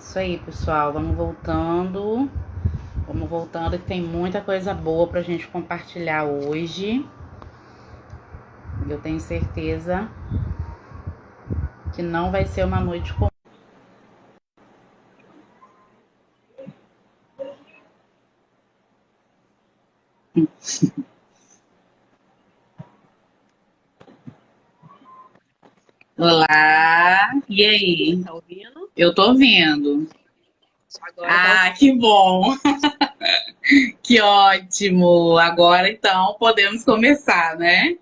Isso aí, pessoal. Vamos voltando. Vamos voltando, que tem muita coisa boa pra gente compartilhar hoje. Eu tenho certeza que não vai ser uma noite comum. Olá, e aí? Tá ouvindo? Eu tô vendo. Agora tá Ah, ouvindo. que bom, que ótimo. Agora então podemos começar, né?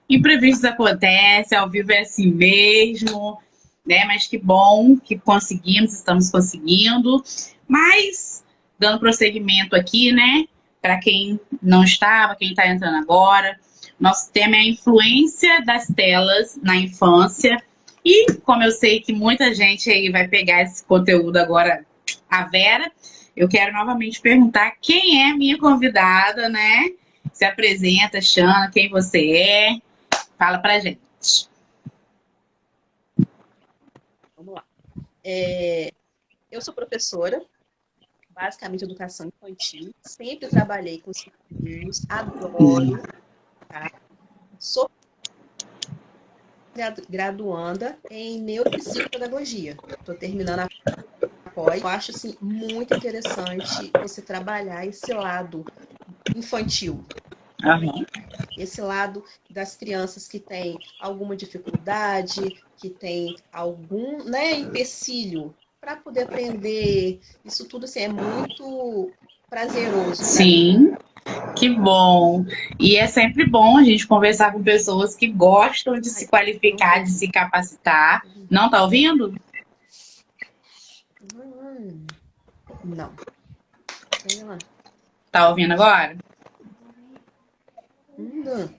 Imprevistos acontecem, ao vivo é assim mesmo, né? Mas que bom que conseguimos, estamos conseguindo. Mas, dando prosseguimento aqui, né? Para quem não estava, quem está entrando agora, nosso tema é a influência das telas na infância. E, como eu sei que muita gente aí vai pegar esse conteúdo agora, a Vera, eu quero novamente perguntar quem é minha convidada, né? Se apresenta, Xana, quem você é. Fala pra gente. Vamos lá. Eu sou professora, basicamente de educação infantil. Sempre trabalhei com os filhinhos, adoro, tá? Sou graduanda em neuropsicopedagogia. Estou terminando a pós. Eu acho assim, muito interessante você trabalhar esse lado infantil. Aham. Esse lado das crianças que têm alguma dificuldade, que tem algum, né, empecilho para poder aprender. Isso tudo assim, é muito prazeroso para mim. Sim, que bom. E é sempre bom a gente conversar com pessoas que gostam de se Ai, não tô qualificar, de se ouvindo. capacitar. Não tá ouvindo? Não. Olha lá. Tá ouvindo agora? Não.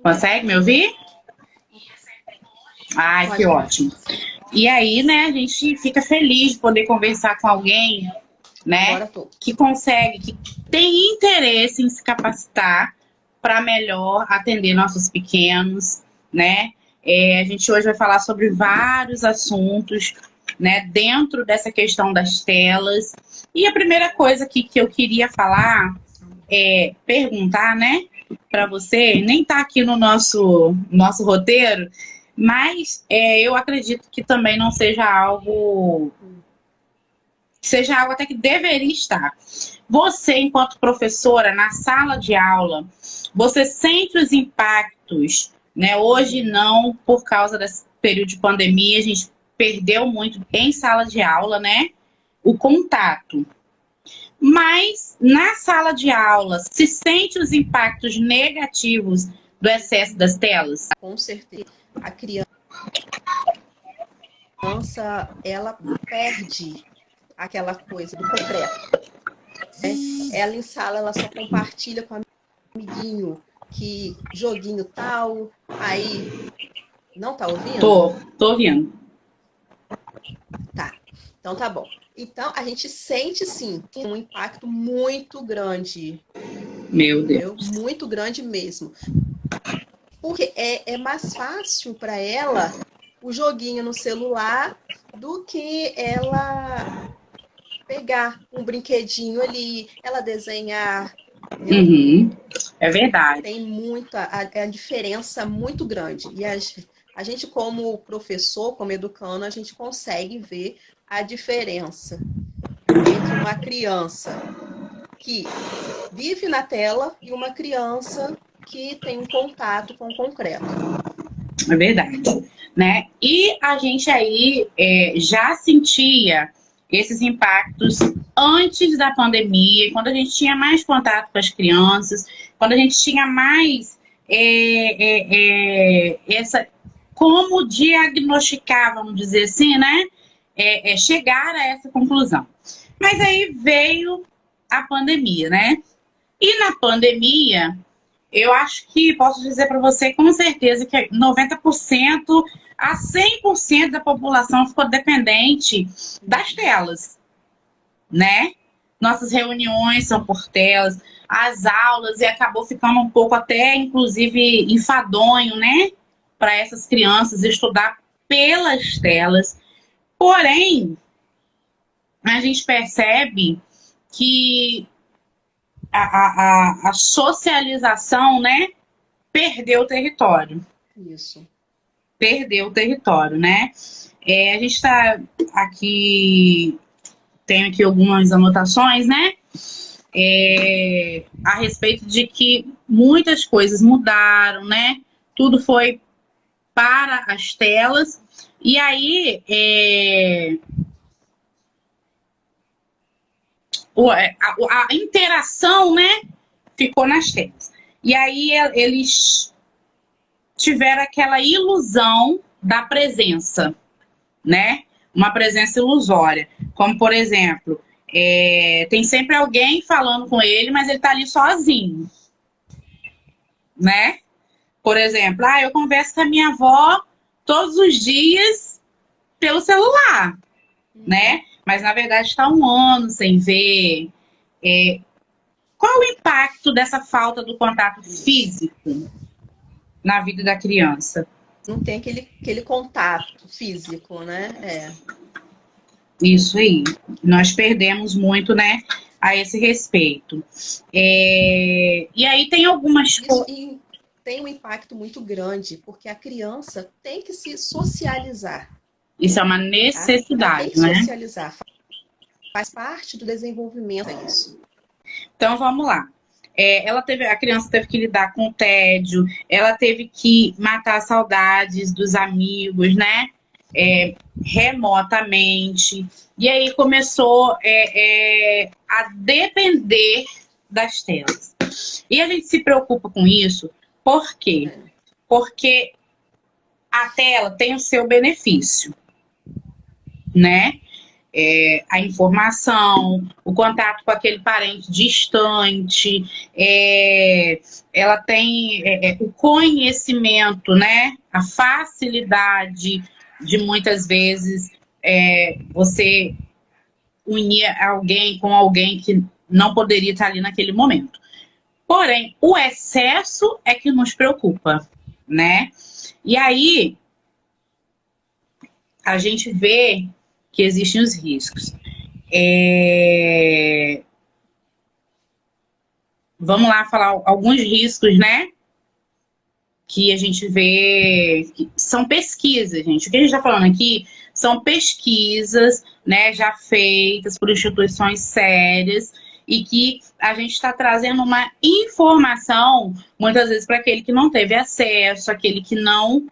Consegue me ouvir? Ai, que Pode. ótimo. E aí, né, a gente fica feliz de poder conversar com alguém, né, Agora tô. que consegue, que tem interesse em se capacitar para melhor atender nossos pequenos, né? A gente hoje vai falar sobre vários assuntos, né, dentro dessa questão das telas. E a primeira coisa que eu queria falar perguntar, né, para você, nem tá aqui no nosso roteiro, mas eu acredito que também não seja algo até que deveria estar. Você, enquanto professora, na sala de aula, você sente os impactos, né? Hoje não, por causa desse período de pandemia, a gente perdeu muito em sala de aula, né? O contato. Mas na sala de aula, se sente os impactos negativos do excesso das telas? Com certeza. A criança, ela perde aquela coisa do concreto. Ela em sala, ela só compartilha com o amiguinho que joguinho tal, aí não tá ouvindo? Tô ouvindo. Tá. Então tá bom. Então a gente sente sim um impacto muito grande, Meu entendeu? Deus. Muito grande mesmo. Porque é mais fácil para ela o joguinho no celular do que ela pegar um brinquedinho ali, ela desenhar, entendeu? Uhum. É verdade. Tem muita a diferença muito grande. E a gente, como professor, como educando, a gente consegue ver a diferença entre uma criança que vive na tela e uma criança que tem um contato com o concreto. É verdade, né? E a gente aí já sentia esses impactos antes da pandemia, quando a gente tinha mais contato com as crianças, quando a gente tinha mais essa como diagnosticar, vamos dizer assim, né? Chegar a essa conclusão. Mas aí veio a pandemia, né? E na pandemia eu acho que posso dizer para você com certeza que 90% a 100% da população ficou dependente das telas, né? nossas reuniões são por telas, as aulas, e acabou ficando um pouco até, inclusive, enfadonho, né? Para essas crianças estudar pelas telas. Porém, a gente percebe que a socialização, né, perdeu o território. Isso. Perdeu o território, né? A gente está aqui, tenho aqui algumas anotações, né? A respeito de que muitas coisas mudaram, né? Tudo foi para as telas. E aí, a interação, né, ficou nas telas. E aí eles tiveram aquela ilusão da presença, né? Uma presença ilusória. Como, por exemplo, tem sempre alguém falando com ele, mas ele tá ali sozinho, né? Por exemplo, eu converso com a minha avó todos os dias pelo celular, né? Mas, na verdade, está um ano sem ver. Qual o impacto dessa falta do contato físico na vida da criança? Não tem aquele contato físico, né? Isso aí. Nós perdemos muito, né, a esse respeito. E aí tem algumas coisas. E tem um impacto muito grande, porque a criança tem que se socializar. Isso é uma necessidade, tem que né? Socializar. Faz parte do desenvolvimento isso. Então, vamos lá. A criança teve que lidar com o tédio, ela teve que matar saudades dos amigos, né? Remotamente. E aí começou a depender das telas. E a gente se preocupa com isso, por quê? Porque a tela tem o seu benefício, né? A informação, o contato com aquele parente distante, ela tem o conhecimento, né? A facilidade de muitas vezes você unir alguém com alguém que não poderia estar ali naquele momento. Porém, o excesso é que nos preocupa, né? E aí a gente vê que existem os riscos. Vamos lá falar alguns riscos, né? Que a gente vê que são pesquisas, gente. O que a gente está falando aqui são pesquisas, né, já feitas por instituições sérias e que a gente está trazendo uma informação, muitas vezes, para aquele que não teve acesso, aquele que não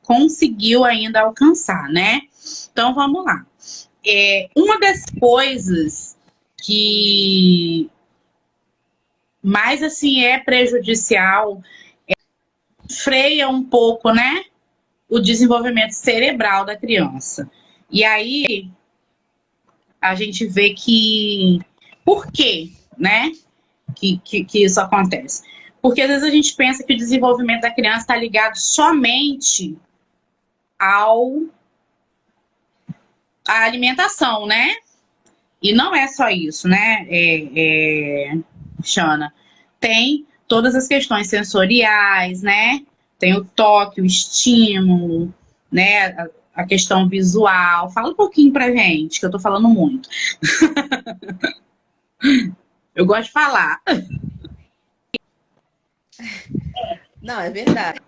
conseguiu ainda alcançar, né? Então, vamos lá. Uma das coisas que mais, assim, é prejudicial, freia um pouco, né, o desenvolvimento cerebral da criança. E aí, a gente vê que... Por quê, né, que isso acontece? Porque, às vezes, a gente pensa que o desenvolvimento da criança está ligado somente à alimentação, né? E não é só isso, né, Xana? Tem todas as questões sensoriais, né? Tem o toque, o estímulo, né? A questão visual. Fala um pouquinho pra gente, que eu tô falando muito. Eu gosto de falar. Não, é verdade.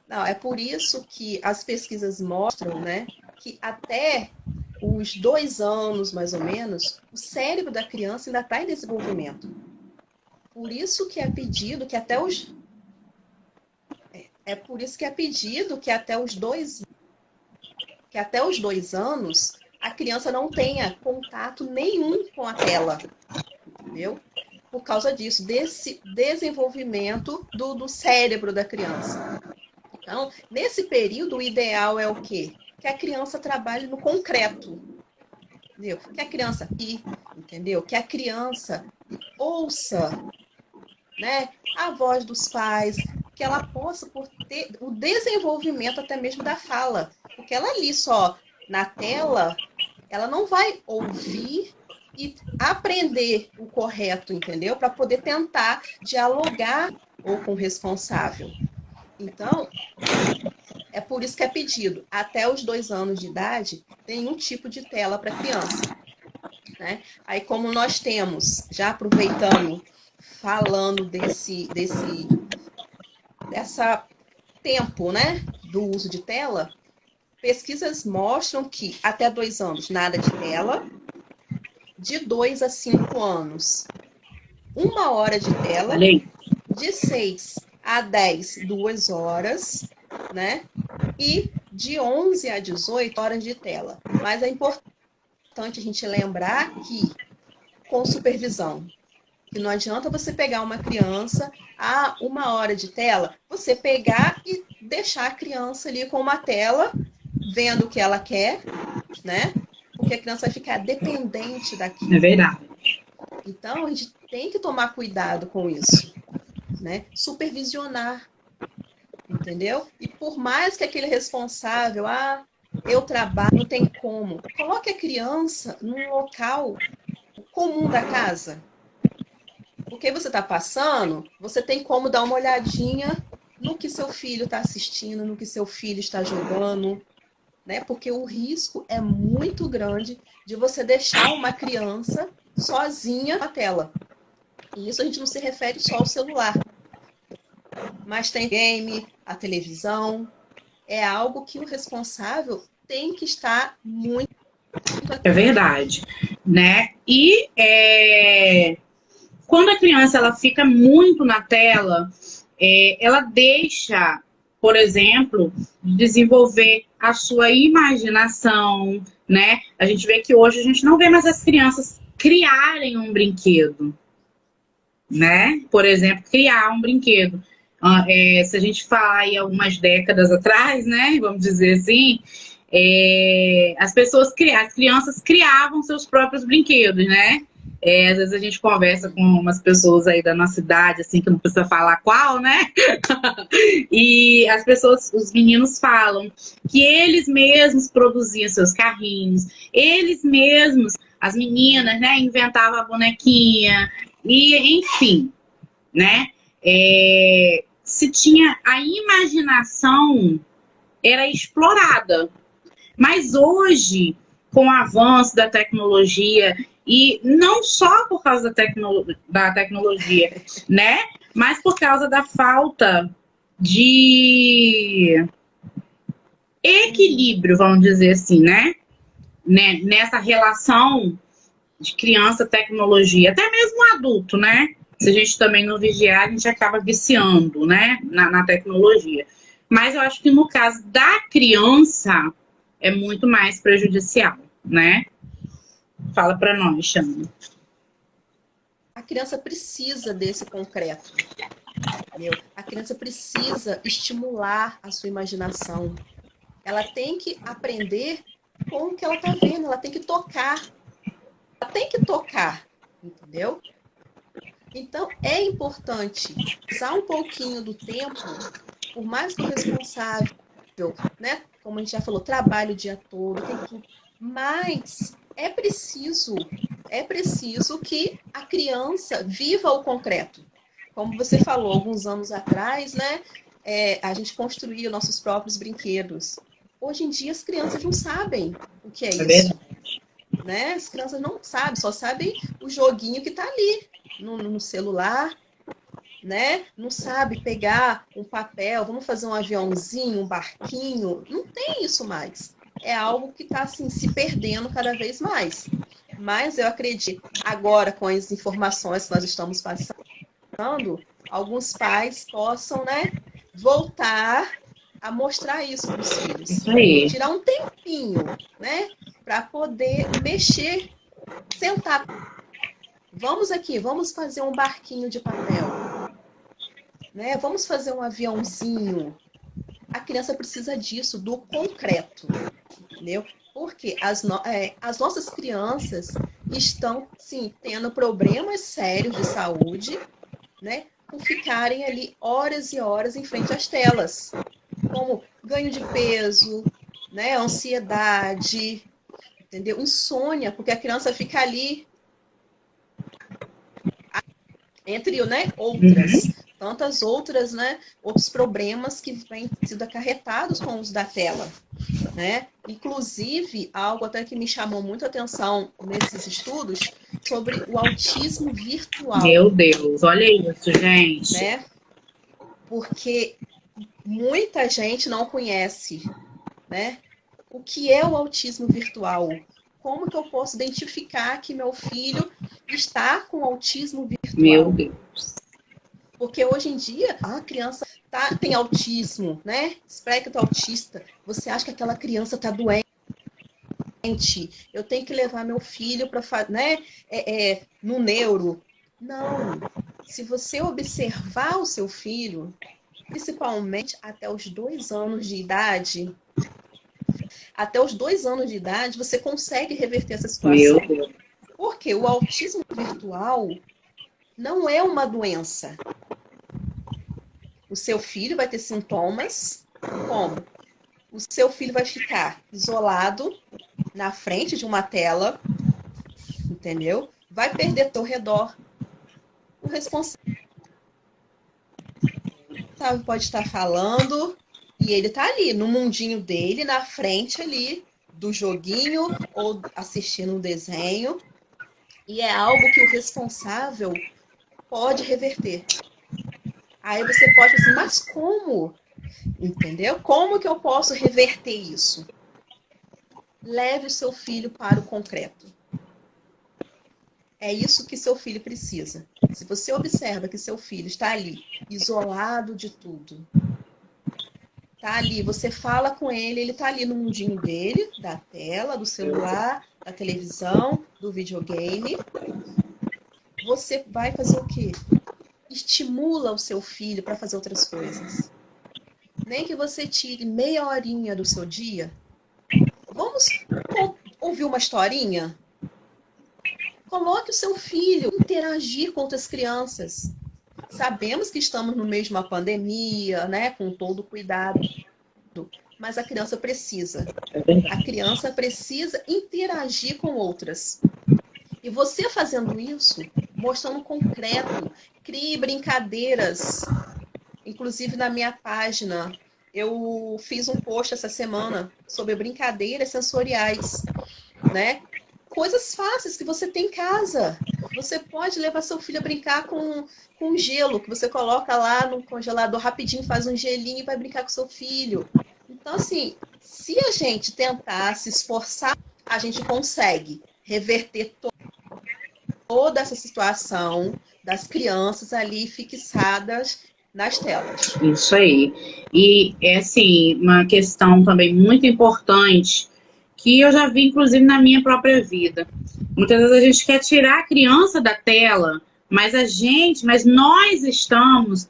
Não, é por isso que as pesquisas mostram, né, que até os 2 anos, mais ou menos, o cérebro da criança ainda está em desenvolvimento. Por isso que é pedido que até os... por isso que é pedido que até os 2 anos a criança não tenha contato nenhum com a tela, entendeu? Por causa disso, desse desenvolvimento do cérebro da criança. Então, nesse período, o ideal é o quê? Que a criança trabalhe no concreto, entendeu? Que a criança entendeu? Que a criança ouça, né, a voz dos pais, que ela possa ter o desenvolvimento até mesmo da fala, porque ela ali só na tela, ela não vai ouvir e aprender o correto, entendeu? Para poder tentar dialogar ou com o responsável. Então, é por isso que é pedido, até os 2 anos de idade, nenhum tipo de tela para criança. Né? Aí, como nós temos, já aproveitando, falando dessa tempo, né, do uso de tela, pesquisas mostram que até 2 anos, nada de tela, de 2 a 5 anos, 1 hora de tela, de 6 a 10, 2 horas, né? E de 11 a 18 horas de tela. Mas é importante a gente lembrar que com supervisão, que não adianta você pegar uma criança, 1 hora de tela, você pegar e deixar a criança ali com uma tela, vendo o que ela quer, né? Porque a criança vai ficar dependente daquilo. É verdade. Então, a gente tem que tomar cuidado com isso, né? Supervisionar, entendeu? E por mais que aquele responsável, eu trabalho, não tem como. Coloque a criança num local comum da casa. Porque você está passando, você tem como dar uma olhadinha no que seu filho está assistindo, no que seu filho está jogando, né? Porque o risco é muito grande de você deixar uma criança sozinha na tela. E isso a gente não se refere só ao celular. Mas tem game, a televisão. É algo que o responsável tem que estar muito atento. É verdade, né? E quando a criança ela fica muito na tela, ela deixa, por exemplo, de desenvolver a sua imaginação, né? A gente vê que hoje a gente não vê mais as crianças criarem um brinquedo, né? Por exemplo, criar um brinquedo. Se a gente falar aí algumas décadas atrás, né? Vamos dizer assim, as crianças criavam seus próprios brinquedos, né? Às vezes a gente conversa com umas pessoas aí da nossa idade, assim, que não precisa falar qual, né? E os meninos falam que eles mesmos produziam seus carrinhos, eles mesmos, as meninas, né, inventavam a bonequinha, e enfim, né? Se tinha a imaginação, era explorada. Mas hoje, com o avanço da tecnologia, e não só por causa da tecnologia, né? Mas por causa da falta de equilíbrio, vamos dizer assim, né? Nessa relação de criança-tecnologia, até mesmo adulto, né? Se a gente também não vigiar, a gente acaba viciando, né? Na tecnologia. Mas eu acho que no caso da criança, é muito mais prejudicial, né? Fala para nós, Xana. A criança precisa desse concreto. Entendeu? A criança precisa estimular a sua imaginação. Ela tem que aprender com o que ela está vendo, ela tem que tocar. Ela tem que tocar, entendeu? Então, é importante usar um pouquinho do tempo, por mais que o responsável, né? Como a gente já falou, trabalho o dia todo, tem tudo. Mas é preciso que a criança viva o concreto. Como você falou, alguns anos atrás, né? A gente construía nossos próprios brinquedos. Hoje em dia, as crianças não sabem o que é isso. Né? As crianças não sabem, só sabem o joguinho que está ali no celular, né? Não sabe pegar um papel, vamos fazer um aviãozinho, um barquinho. Não tem isso mais. É algo que está assim, se perdendo cada vez mais. Mas eu acredito, agora com as informações que nós estamos passando, alguns pais possam, né, voltar a mostrar isso para os filhos. Isso aí. Tirar um tempinho, né, para poder mexer, sentar. Vamos aqui, vamos fazer um barquinho de papel. Né? Vamos fazer um aviãozinho. A criança precisa disso, do concreto. Entendeu? Porque as nossas crianças estão, sim, tendo problemas sérios de saúde, né? Por ficarem ali horas e horas em frente às telas. Como ganho de peso, né? Ansiedade, entendeu? Insônia, porque a criança fica ali entre, né, outras, tantas outras, né, outros problemas que vêm sido acarretados com o uso da tela, né? Inclusive, algo até que me chamou muito a atenção nesses estudos sobre o autismo virtual. Meu Deus, olha isso, gente. Né? Porque muita gente não conhece, né? O que é o autismo virtual? Como que eu posso identificar que meu filho está com autismo virtual? Meu Deus. Porque hoje em dia a criança tem autismo, né? Espectro autista. Você acha que aquela criança está doente? Eu tenho que levar meu filho para, né? No neuro. Não. Se você observar o seu filho, principalmente até os 2 anos de idade, você consegue reverter essa situação. Meu Deus. Porque o autismo virtual não é uma doença. O seu filho vai ter sintomas como? O seu filho vai ficar isolado na frente de uma tela, entendeu? Vai perder ao redor. O responsável pode estar falando e ele tá ali no mundinho dele, na frente ali do joguinho ou assistindo um desenho. E é algo que o responsável pode reverter. Aí você pode dizer, mas como? Entendeu? Como que eu posso reverter isso? Leve o seu filho para o concreto. É isso que seu filho precisa. Se você observa que seu filho está ali, isolado de tudo, está ali, você fala com ele, ele está ali no mundinho dele, da tela, do celular, da televisão, do videogame. Você vai fazer o quê? Estimula o seu filho para fazer outras coisas. Nem que você tire meia horinha do seu dia. Vamos ouvir uma historinha? Coloque o seu filho interagir com outras crianças. Sabemos que estamos no meio de uma pandemia, né? Com todo o cuidado. Mas a criança precisa. A criança precisa interagir com outras. E você fazendo isso, mostrando concreto, crie brincadeiras. Inclusive na minha página, eu fiz um post essa semana sobre brincadeiras sensoriais, né? Coisas fáceis que você tem em casa. Você pode levar seu filho a brincar com gelo, que você coloca lá no congelador rapidinho, faz um gelinho e vai brincar com seu filho. Então, assim, se a gente tentar se esforçar, a gente consegue reverter toda essa situação das crianças ali fixadas nas telas. Isso aí. E é assim, uma questão também muito importante que eu já vi, inclusive, na minha própria vida. Muitas vezes a gente quer tirar a criança da tela, mas nós estamos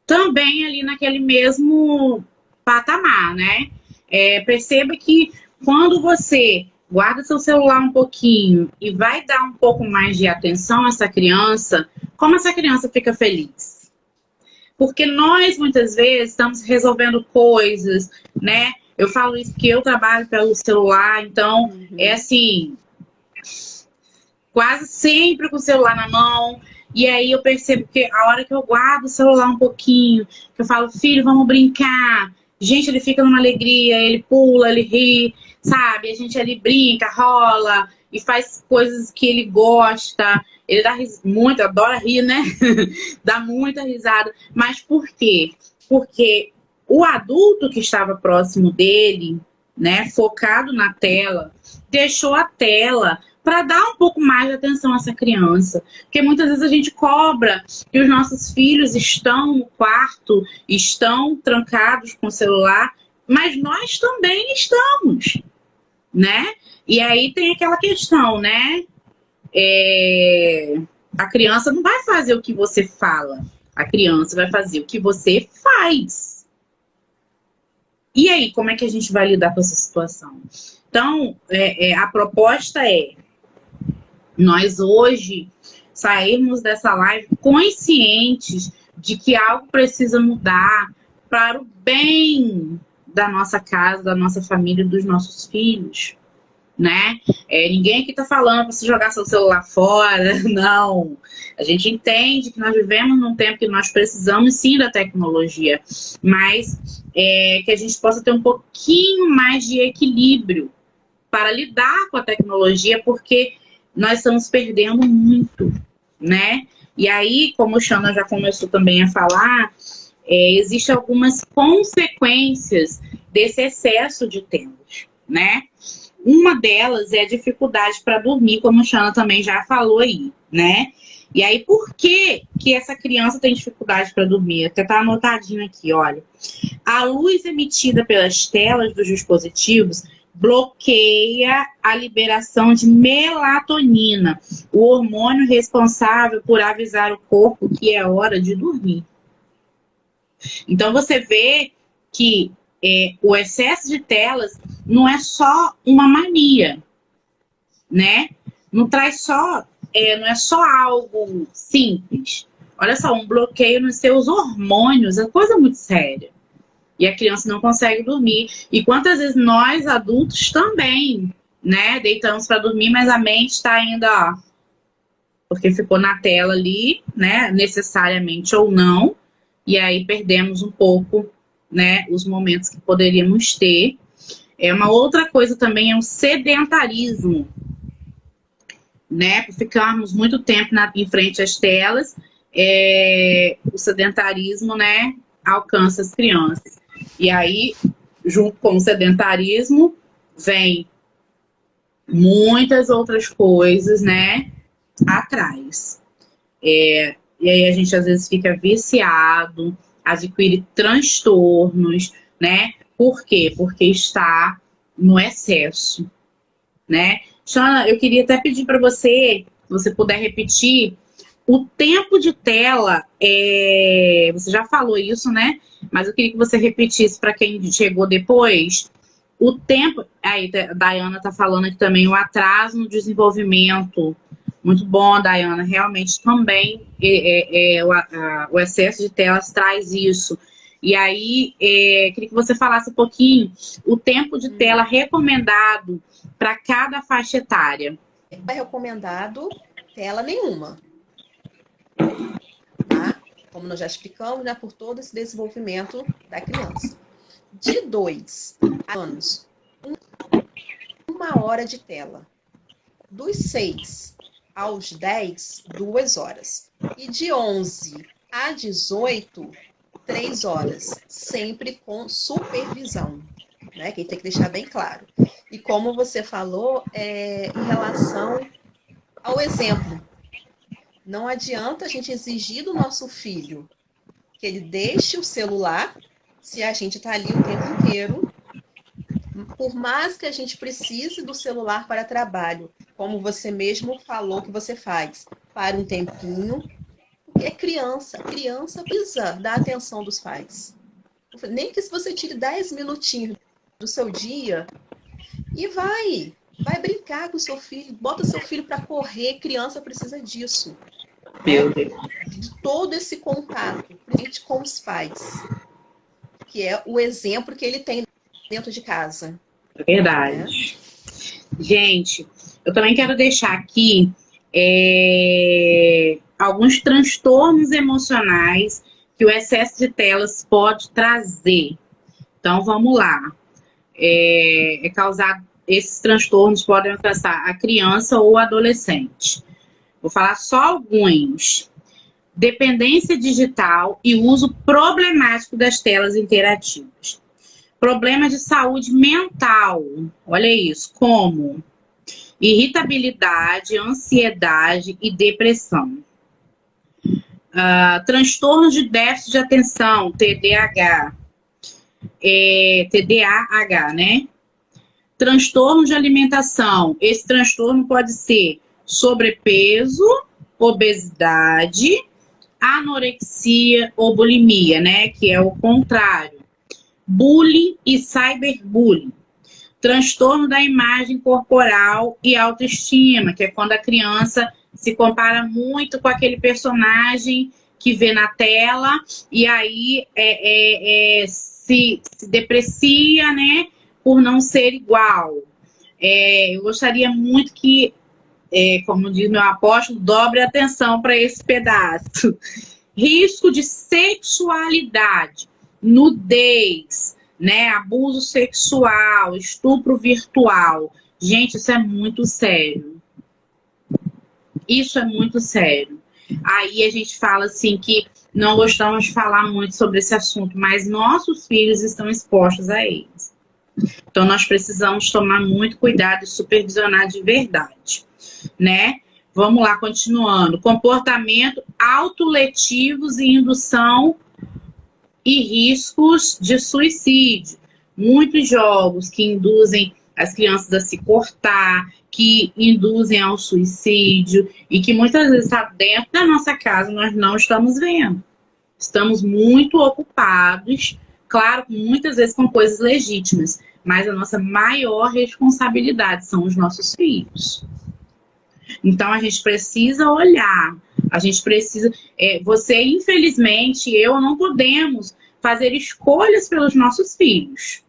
também ali naquele mesmo patamar, né? Perceba que quando você guarda seu celular um pouquinho e vai dar um pouco mais de atenção a essa criança, como essa criança fica feliz? Porque nós, muitas vezes, estamos resolvendo coisas, né? Eu falo isso porque eu trabalho pelo celular, então é assim, quase sempre com o celular na mão. E aí eu percebo que a hora que eu guardo o celular um pouquinho, que eu falo, filho, vamos brincar. Gente, ele fica numa alegria, ele pula, ele ri, sabe? A gente ali brinca, rola e faz coisas que ele gosta. Ele dá muito, adora rir, né? Dá muita risada. Mas por quê? Porque o adulto que estava próximo dele, né, focado na tela, deixou a tela para dar um pouco mais de atenção a essa criança. Porque muitas vezes a gente cobra que os nossos filhos estão no quarto, estão trancados com o celular, mas nós também estamos, né? E aí tem aquela questão, né? A criança não vai fazer o que você fala, a criança vai fazer o que você faz. E aí, como é que a gente vai lidar com essa situação? Então, a proposta é nós hoje sairmos dessa live conscientes de que algo precisa mudar para o bem da nossa casa, da nossa família, dos nossos filhos, né? Ninguém aqui tá falando para você jogar seu celular fora, não. A gente entende que nós vivemos num tempo que nós precisamos sim da tecnologia, mas que a gente possa ter um pouquinho mais de equilíbrio para lidar com a tecnologia, porque nós estamos perdendo muito, né? E aí, como o Xana já começou também a falar, existem algumas consequências desse excesso de telas, né? Uma delas é a dificuldade para dormir, como o Xana também já falou aí, né? E aí, por que essa criança tem dificuldade para dormir? Até tá anotadinho aqui, olha. A luz emitida pelas telas dos dispositivos bloqueia a liberação de melatonina, o hormônio responsável por avisar o corpo que é hora de dormir. Então, você vê que o excesso de telas não é só uma mania, né? Não traz só, não é só algo simples. Olha só, um bloqueio nos seus hormônios é coisa muito séria. E a criança não consegue dormir. E quantas vezes nós, adultos, também, né? Deitamos para dormir, mas a mente está ainda, ó, porque ficou na tela ali, né? Necessariamente ou não. E aí perdemos um pouco, né? Os momentos que poderíamos ter. Uma outra coisa também é o sedentarismo, né? Por ficarmos muito tempo em frente às telas, o sedentarismo, né? Alcança as crianças. E aí, junto com o sedentarismo, vem muitas outras coisas, né, atrás. E aí a gente às vezes fica viciado, adquire transtornos, né? Por quê? Porque está no excesso, né? Xana, eu queria até pedir para você, se você puder repetir, o tempo de tela, você já falou isso, né? Mas eu queria que você repetisse para quem chegou depois. O tempo... Aí, a Dayana está falando aqui também, o atraso no desenvolvimento. Muito bom, Dayana. Realmente também o excesso de telas traz isso. E aí, queria que você falasse um pouquinho o tempo de tela recomendado para cada faixa etária. É recomendado tela nenhuma. Tá? Como nós já explicamos, né, por todo esse desenvolvimento da criança. De 2 anos, 1 hora de tela. Dos 6 aos 10, 2 horas. E de 11 a 18, 3 horas. Sempre com supervisão, né? Que tem que deixar bem claro. E como você falou, em relação ao exemplo. Não adianta a gente exigir do nosso filho que ele deixe o celular se a gente está ali o tempo inteiro. Por mais que a gente precise do celular para trabalho, como você mesmo falou que você faz, para um tempinho, porque é criança. Criança precisa da atenção dos pais. Nem que se você tire 10 minutinhos do seu dia e vai brincar com o seu filho, bota seu filho para correr, criança precisa disso. Meu Deus. De todo esse contato, principalmente com os pais, que é o exemplo que ele tem dentro de casa. Verdade. Gente, eu também quero deixar aqui alguns transtornos emocionais que o excesso de telas pode trazer. Então, vamos lá. Esses transtornos podem alcançar a criança ou o adolescente. Vou falar só alguns. Dependência digital e uso problemático das telas interativas. Problemas de saúde mental. Olha isso, como irritabilidade, ansiedade e depressão. Transtorno de déficit de atenção, TDAH. TDAH, né? Transtorno de alimentação. Esse transtorno pode ser sobrepeso, obesidade, anorexia ou bulimia, né? Que é o contrário. Bullying e cyberbullying. Transtorno da imagem corporal e autoestima, que é quando a criança se compara muito com aquele personagem que vê na tela e aí se deprecia, né, por não ser igual. Eu gostaria muito que, como diz meu apóstolo, dobre a atenção para esse pedaço. Risco de sexualidade, nudez, né, abuso sexual, estupro virtual. Gente, isso é muito sério. Isso é muito sério. Aí a gente fala assim que não gostamos de falar muito sobre esse assunto, mas nossos filhos estão expostos a eles. Então nós precisamos tomar muito cuidado e supervisionar de verdade, né? Vamos lá, continuando. Comportamento autoletivos e indução e riscos de suicídio. Muitos jogos que induzem as crianças a se cortar, que induzem ao suicídio e que muitas vezes está dentro da nossa casa, nós não estamos vendo. Estamos muito ocupados, claro, muitas vezes com coisas legítimas, mas a nossa maior responsabilidade são os nossos filhos. Então a gente precisa olhar, a gente precisa. Você, infelizmente, eu não podemos fazer escolhas pelos nossos filhos,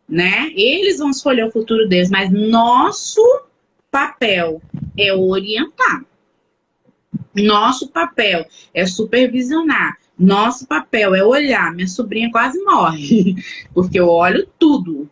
né? Eles vão escolher o futuro deles, mas nosso papel é orientar. Nosso papel é supervisionar. Nosso papel é olhar. Minha sobrinha quase morre, porque eu olho tudo.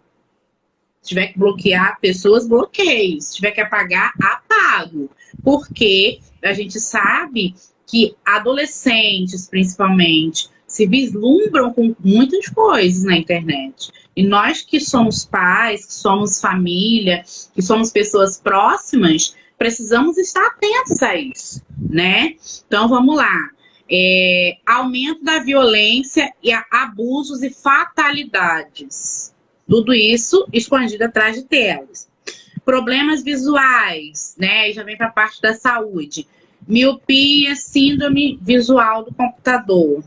Se tiver que bloquear pessoas, bloqueio. Se tiver que apagar, apago. Porque a gente sabe que adolescentes, principalmente, se vislumbram com muitas coisas na internet. E nós que somos pais, que somos família, que somos pessoas próximas, precisamos estar atentos a isso, né? Então, vamos lá. Aumento da violência e abusos e fatalidades. Tudo isso escondido atrás de telas. Problemas visuais, né? E já vem para a parte da saúde. Miopia, síndrome visual do computador.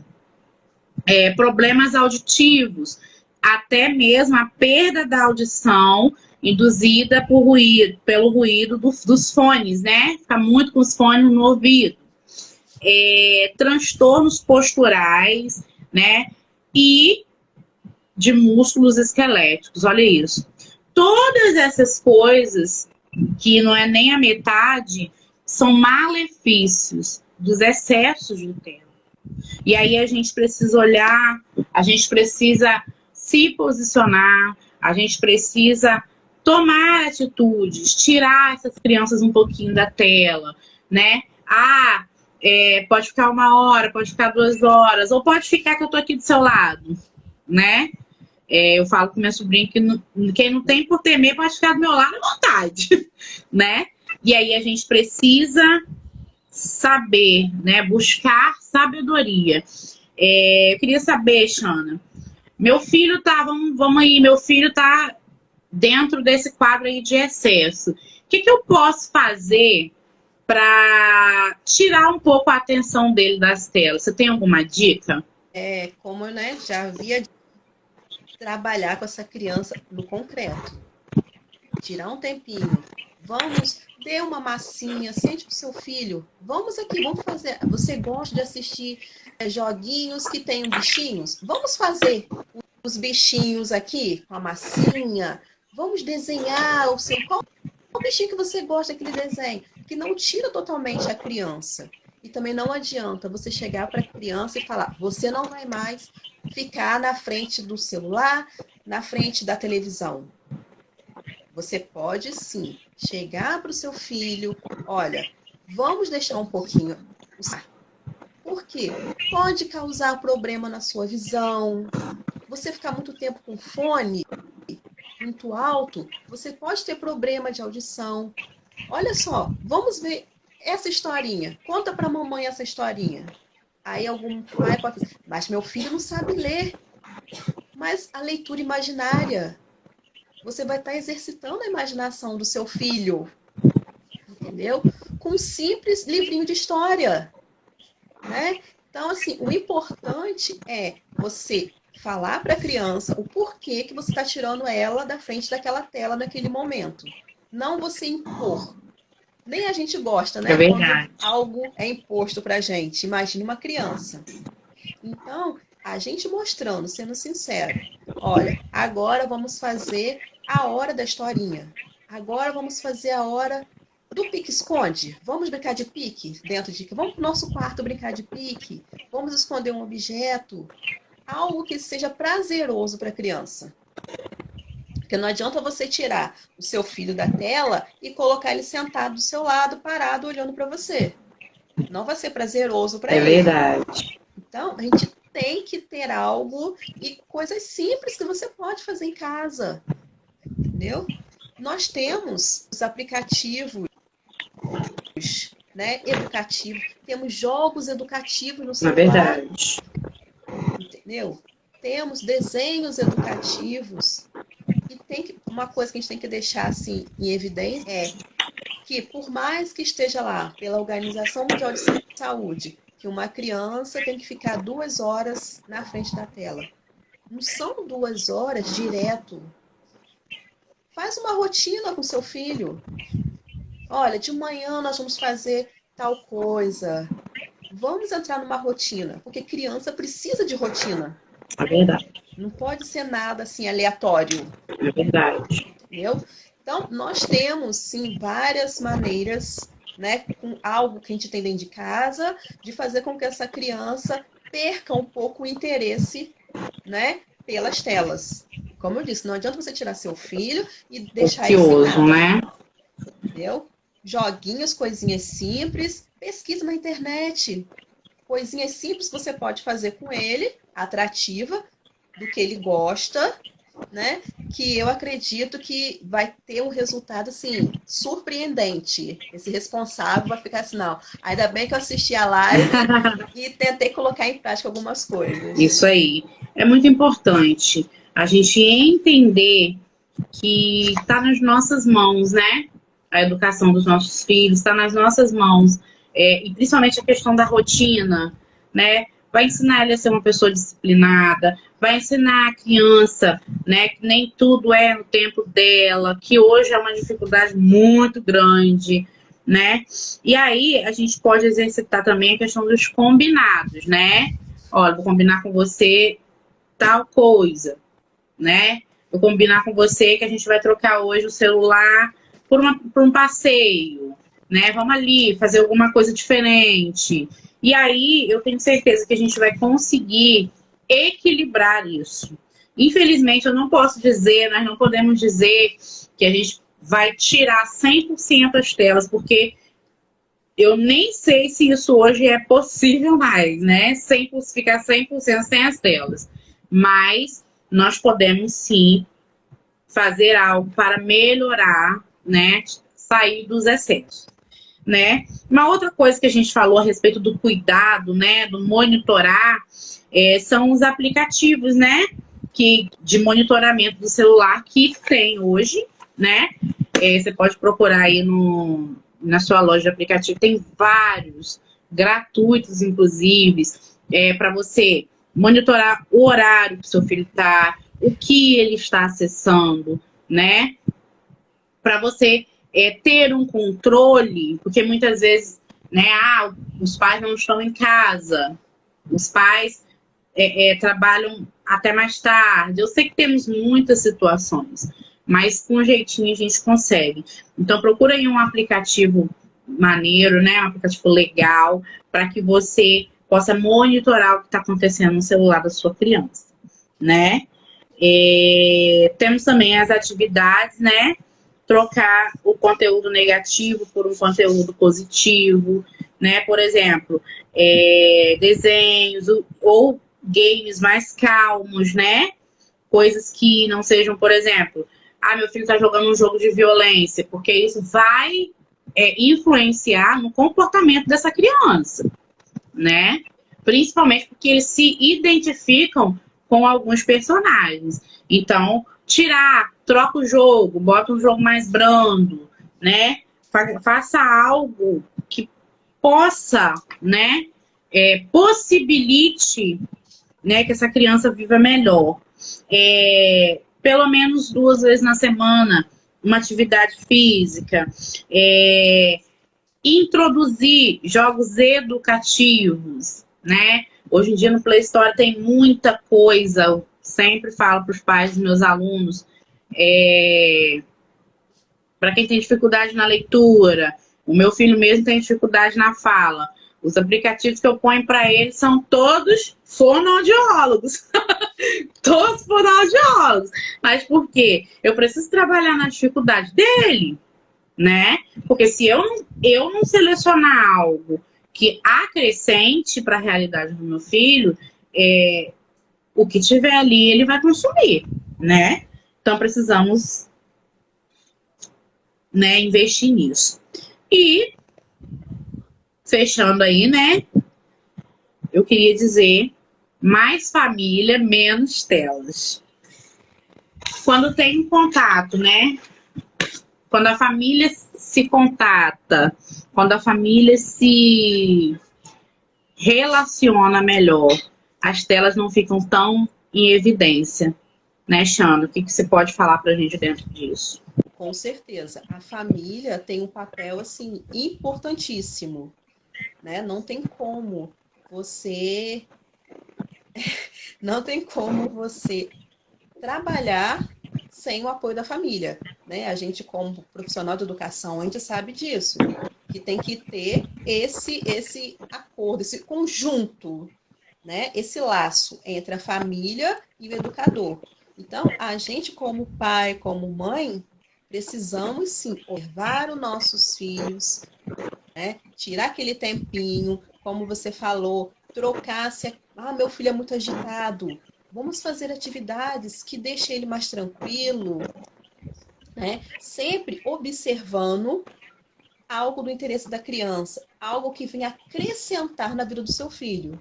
Problemas auditivos, até mesmo a perda da audição induzida pelo ruído dos fones, né? Fica muito com os fones no ouvido. Transtornos posturais, né? E de músculos esqueléticos, olha isso. Todas essas coisas, que não é nem a metade, são malefícios dos excessos do tempo. E aí a gente precisa olhar, a gente precisa se posicionar, a gente precisa tomar atitudes, tirar essas crianças um pouquinho da tela, né? Pode ficar 1 hora, pode ficar 2 horas, ou pode ficar que eu tô aqui do seu lado, né? Eu falo com minha sobrinha que quem não tem por temer pode ficar do meu lado à vontade, né? E aí a gente precisa saber, né? Buscar sabedoria. Eu queria saber, Xana, meu filho tá, vamos aí, meu filho tá dentro desse quadro aí de excesso. O que eu posso fazer para tirar um pouco a atenção dele das telas? Você tem alguma dica? Como eu, né, já havia trabalhar com essa criança no concreto. Tirar um tempinho. Vamos, dê uma massinha, sente com seu filho. Vamos aqui, vamos fazer. Você gosta de assistir joguinhos que tenham bichinhos? Vamos fazer os bichinhos aqui com a massinha. Vamos desenhar o seu... Qual o bichinho que você gosta daquele desenho? Que não tira totalmente a criança. E também não adianta você chegar para a criança e falar, você não vai mais ficar na frente do celular, na frente da televisão. Você pode sim chegar para o seu filho, olha, vamos deixar um pouquinho usar. Por quê? Pode causar problema na sua visão. Você ficar muito tempo com fone muito alto, você pode ter problema de audição. Olha só, vamos ver essa historinha. Conta para a mamãe essa historinha. Aí algum pai pode dizer, mas meu filho não sabe ler. Mas a leitura imaginária, você vai estar exercitando a imaginação do seu filho, entendeu? Com um simples livrinho de história, né? Então, assim, o importante é você falar para a criança o porquê que você está tirando ela da frente daquela tela naquele momento. Não você impor. Nem a gente gosta, né? É verdade. Quando algo é imposto pra gente. Imagine uma criança. Então, A gente mostrando, sendo sincero. Olha, agora vamos fazer a hora da historinha. Agora vamos fazer a hora do pique-esconde. Vamos brincar de pique dentro de... Vamos para o nosso quarto brincar de pique. Vamos esconder um objeto. Algo que seja prazeroso para a criança. Porque não adianta você tirar o seu filho da tela e colocar ele sentado do seu lado, parado, olhando para você. Não vai ser prazeroso para ele. É verdade. Então, a gente tem que ter algo e coisas simples que você pode fazer em casa. Entendeu? Nós temos os aplicativos, né, educativos. Temos jogos educativos no celular. É verdade. Entendeu? Temos desenhos educativos. E uma coisa que a gente tem que deixar assim, em evidência é que, por mais que esteja lá pela Organização Mundial de Saúde, que uma criança tem que ficar 2 horas na frente da tela. Não são 2 horas direto. Faz uma rotina com seu filho. Olha, de manhã nós vamos fazer tal coisa. Vamos entrar numa rotina, porque criança precisa de rotina. É verdade. Não pode ser nada assim aleatório. É verdade. Entendeu? Então, nós temos, sim, várias maneiras, né, com algo que a gente tem dentro de casa, de fazer com que essa criança perca um pouco o interesse, né, pelas telas. Como eu disse, não adianta você tirar seu filho e deixar ele sem nada, né? Entendeu? Joguinhos, coisinhas simples, pesquisa na internet. Coisinhas simples que você pode fazer com ele, atrativa, do que ele gosta, né? Que eu acredito que vai ter um resultado, assim, surpreendente. Esse responsável vai ficar assim, não, ainda bem que eu assisti a live e tentei colocar em prática algumas coisas. Isso aí. É muito importante a gente entender que está nas nossas mãos, né? A educação dos nossos filhos está nas nossas mãos. E principalmente a questão da rotina, né? Vai ensinar ele a ser uma pessoa disciplinada, vai ensinar a criança, né, que nem tudo é no tempo dela, que hoje é uma dificuldade muito grande, né? E aí a gente pode exercitar também a questão dos combinados, né? Olha, vou combinar com você tal coisa, né? Vou combinar com você que a gente vai trocar hoje o celular por um passeio, né? Vamos ali fazer alguma coisa diferente. E aí, eu tenho certeza que a gente vai conseguir equilibrar isso. Infelizmente, eu não posso dizer, nós não podemos dizer que a gente vai tirar 100% as telas, porque eu nem sei se isso hoje é possível mais, né? Ficar 100% sem as telas. Mas nós podemos, sim, fazer algo para melhorar, né? Sair dos excessos. Né? Uma outra coisa que a gente falou a respeito do cuidado, né, do monitorar, são os aplicativos, né, de monitoramento do celular que tem hoje, né? Você pode procurar aí na sua loja de aplicativo, tem vários, gratuitos inclusive, para você monitorar o horário que seu filho está, o que ele está acessando, né? Para você ter um controle, porque muitas vezes, né, os pais não estão em casa, os pais trabalham até mais tarde. Eu sei que temos muitas situações, mas com um jeitinho a gente consegue. Então procura aí um aplicativo maneiro, né, um aplicativo legal, para que você possa monitorar o que está acontecendo no celular da sua criança, né? Temos também as atividades, né? Trocar o conteúdo negativo por um conteúdo positivo, né? Por exemplo, desenhos ou games mais calmos, né? Coisas que não sejam, por exemplo, meu filho está jogando um jogo de violência, porque isso vai influenciar no comportamento dessa criança, né? Principalmente porque eles se identificam com alguns personagens. Então, troca o jogo, bota um jogo mais brando, né? Faça algo que possa, né? Possibilite, né, que essa criança viva melhor. Pelo menos 2 vezes na semana, uma atividade física. Introduzir jogos educativos, né? Hoje em dia no Play Store tem muita coisa. Eu sempre falo para os pais dos meus alunos, para quem tem dificuldade na leitura, o meu filho mesmo tem dificuldade na fala. Os aplicativos que eu ponho para ele são todos fonoaudiólogos. Todos fonoaudiólogos. Mas por quê? Eu preciso trabalhar na dificuldade dele, né? Porque se eu não selecionar algo que acrescente para a realidade do meu filho, o que tiver ali ele vai consumir, né? Então precisamos, né, investir nisso. E fechando aí, né? Eu queria dizer: mais família, menos telas. Quando tem contato, né? Quando a família se contata, quando a família se relaciona melhor, as telas não ficam tão em evidência, né, Xana? O que você pode falar pra gente dentro disso? Com certeza. A família tem um papel, assim, importantíssimo, né? Não tem como você trabalhar sem o apoio da família, né? A gente, como profissional de educação, a gente sabe disso, que tem que ter esse acordo, esse conjunto, né? Esse laço entre a família e o educador. Então, a gente, como pai, como mãe, precisamos sim observar os nossos filhos, né? Tirar aquele tempinho, como você falou, trocar se meu filho é muito agitado. Vamos fazer atividades que deixem ele mais tranquilo, né? Sempre observando algo do interesse da criança, algo que venha acrescentar na vida do seu filho,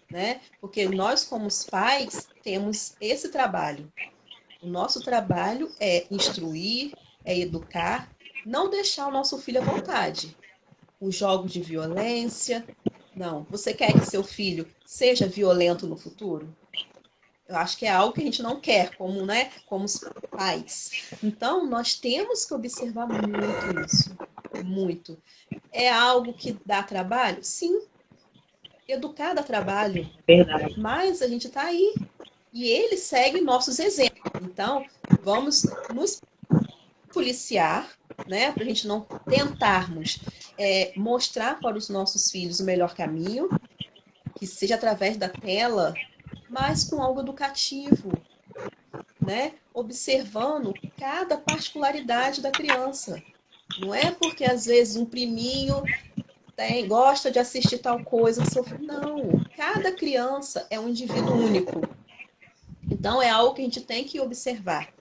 né? Porque nós, como os pais, temos esse trabalho. O nosso trabalho é instruir, é educar, não deixar o nosso filho à vontade. Os jogos de violência. Não. Você quer que seu filho seja violento no futuro? Eu acho que é algo que a gente não quer, como, né, como os pais. Então, nós temos que observar muito isso. Muito. É algo que dá trabalho? Sim. Educar dá trabalho. Verdade. Mas a gente está aí. E ele segue nossos exemplos. Então, vamos nos policiar, né, para a gente não tentarmos mostrar para os nossos filhos o melhor caminho, que seja através da tela, mas com algo educativo, né, observando cada particularidade da criança. Não é porque às vezes um priminho gosta de assistir tal coisa que seu filho. Não, cada criança é um indivíduo único. Então é algo que a gente tem que observar.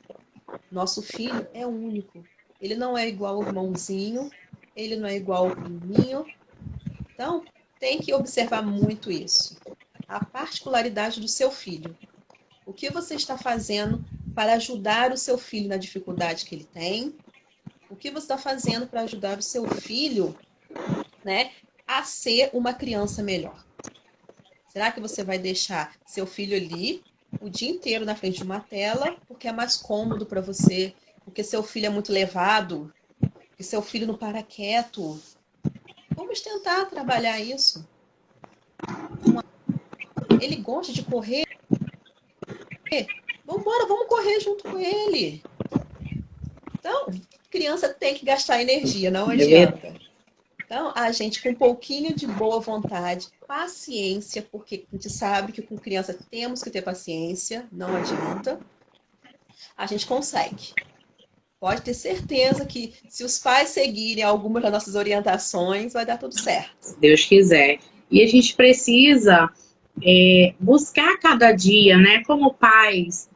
Nosso filho é único. Ele não é igual ao irmãozinho, ele não é igual ao priminho. Então, tem que observar muito isso. A particularidade do seu filho. O que você está fazendo para ajudar o seu filho na dificuldade que ele tem? O que você está fazendo para ajudar o seu filho, né, a ser uma criança melhor? Será que você vai deixar seu filho ali o dia inteiro na frente de uma tela porque é mais cômodo para você, porque seu filho é muito levado, porque seu filho não para quieto? Vamos tentar trabalhar isso. Ele gosta de correr? Vamos correr junto com ele. Então, criança tem que gastar energia, não adianta. Então, a gente com um pouquinho de boa vontade, paciência, porque a gente sabe que com criança temos que ter paciência, não adianta, a gente consegue. Pode ter certeza que se os pais seguirem algumas das nossas orientações, vai dar tudo certo. Se Deus quiser. E a gente precisa buscar cada dia, né, como pais,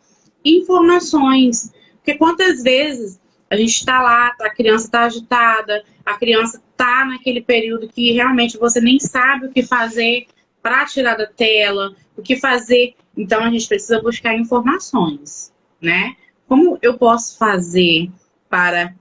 informações. Porque quantas vezes a gente está lá, a criança está agitada, a criança está naquele período que realmente você nem sabe o que fazer para tirar da tela, o que fazer. Então a gente precisa buscar informações, né? Como eu posso fazer para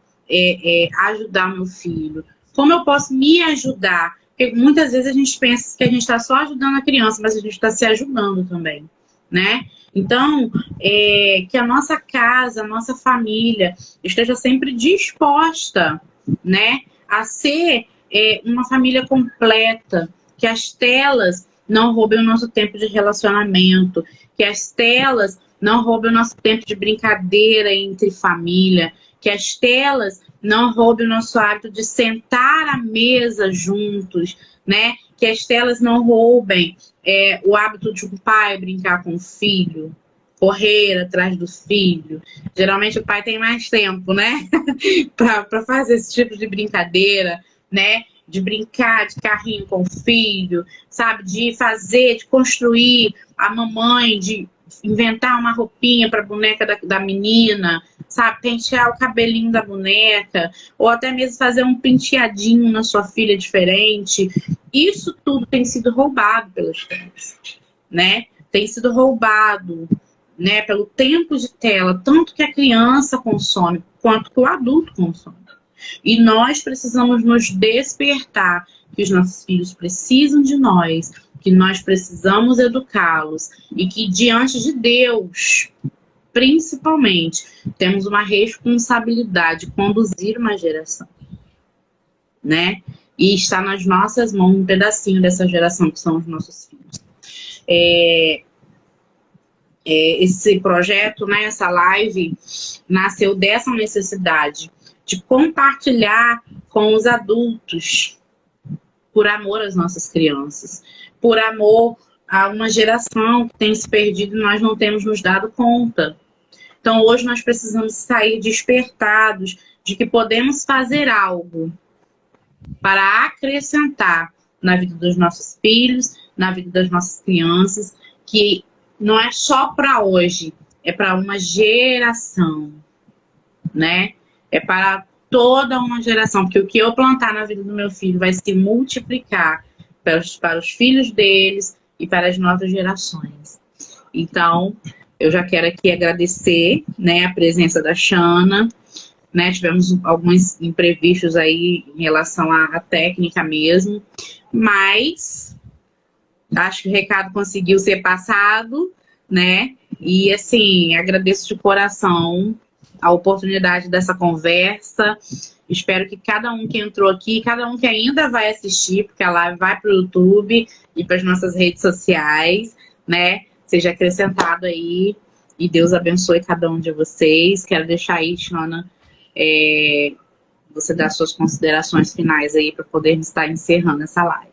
ajudar meu filho? Como eu posso me ajudar? Porque muitas vezes a gente pensa que a gente está só ajudando a criança, mas a gente está se ajudando também, né? Então, que a nossa casa, a nossa família esteja sempre disposta, né, a ser uma família completa, que as telas não roubem o nosso tempo de relacionamento, que as telas não roubem o nosso tempo de brincadeira entre família, que as telas não roubem o nosso hábito de sentar à mesa juntos, né? Que as telas não roubem o hábito de um pai brincar com o filho, correr atrás do filho. Geralmente o pai tem mais tempo, né? para fazer esse tipo de brincadeira, né? De brincar de carrinho com o filho, sabe? De fazer, de construir a mamãe, de inventar uma roupinha para a boneca da menina, sabe? Pentear o cabelinho da boneca, ou até mesmo fazer um penteadinho na sua filha diferente. Isso tudo tem sido roubado pelas telas, né? Tem sido roubado, né? Pelo tempo de tela, tanto que a criança consome, quanto que o adulto consome. E nós precisamos nos despertar, que os nossos filhos precisam de nós, que nós precisamos educá-los e que diante de Deus, principalmente, temos uma responsabilidade de conduzir uma geração, né? E está nas nossas mãos um pedacinho dessa geração que são os nossos filhos. Esse projeto, né, essa live, nasceu dessa necessidade de compartilhar com os adultos, por amor às nossas crianças, por amor a uma geração que tem se perdido e nós não temos nos dado conta. Então, hoje nós precisamos sair despertados de que podemos fazer algo para acrescentar na vida dos nossos filhos, na vida das nossas crianças, que não é só para hoje, é para uma geração, né? É para toda uma geração, porque o que eu plantar na vida do meu filho vai se multiplicar para os filhos deles e para as novas gerações. Então, eu já quero aqui agradecer, né, a presença da Shana, né? Tivemos alguns imprevistos aí em relação à técnica mesmo, mas acho que o recado conseguiu ser passado, né? E assim, agradeço de coração a oportunidade dessa conversa. Espero que cada um que entrou aqui, cada um que ainda vai assistir, porque a live vai para o YouTube e para as nossas redes sociais, né? Seja acrescentado aí e Deus abençoe cada um de vocês. Quero deixar aí, Shana, você dar suas considerações finais aí para podermos estar encerrando essa live.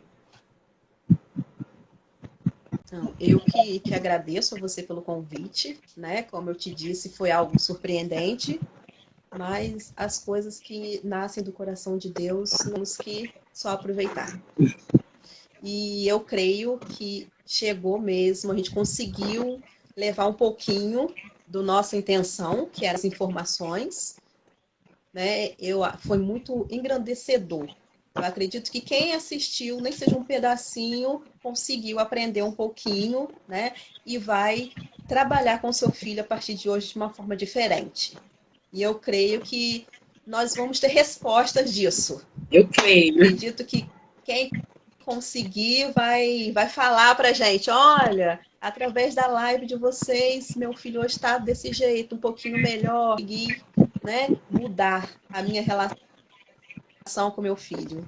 Então, eu que agradeço a você pelo convite, né? Como eu te disse, foi algo surpreendente, mas as coisas que nascem do coração de Deus, temos que só aproveitar. E eu creio que chegou mesmo, a gente conseguiu levar um pouquinho da nossa intenção, que eram as informações, né? Foi muito engrandecedor. Eu acredito que quem assistiu, nem seja um pedacinho, conseguiu aprender um pouquinho, né? E vai trabalhar com seu filho a partir de hoje de uma forma diferente. E eu creio que nós vamos ter respostas disso. Eu creio. Acredito que quem conseguir vai falar pra gente, olha, através da live de vocês, meu filho hoje está desse jeito, um pouquinho melhor, conseguir, né, mudar a minha relação com meu filho.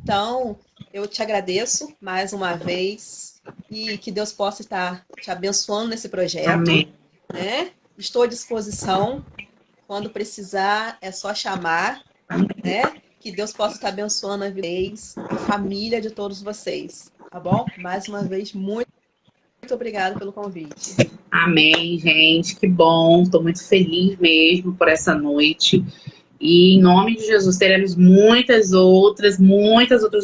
Então, eu te agradeço mais uma vez e que Deus possa estar te abençoando nesse projeto. Amém. Né? Estou à disposição. Quando precisar, é só chamar, né? Que Deus possa estar abençoando a vocês, a família de todos vocês. Tá bom? Mais uma vez, muito obrigada pelo convite. Amém, gente. Que bom. Estou muito feliz mesmo por essa noite. E em nome de Jesus, teremos muitas outras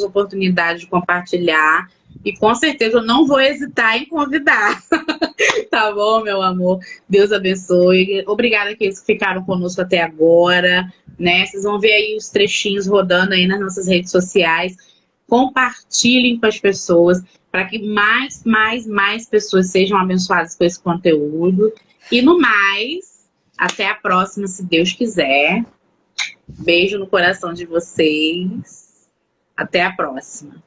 oportunidades de compartilhar. E com certeza eu não vou hesitar em convidar. Tá bom, meu amor? Deus abençoe. Obrigada àqueles que ficaram conosco até agora, né? Vocês vão ver aí os trechinhos rodando aí nas nossas redes sociais. Compartilhem com as pessoas para que mais pessoas sejam abençoadas com esse conteúdo. E no mais, até a próxima, se Deus quiser. Beijo no coração de vocês. Até a próxima.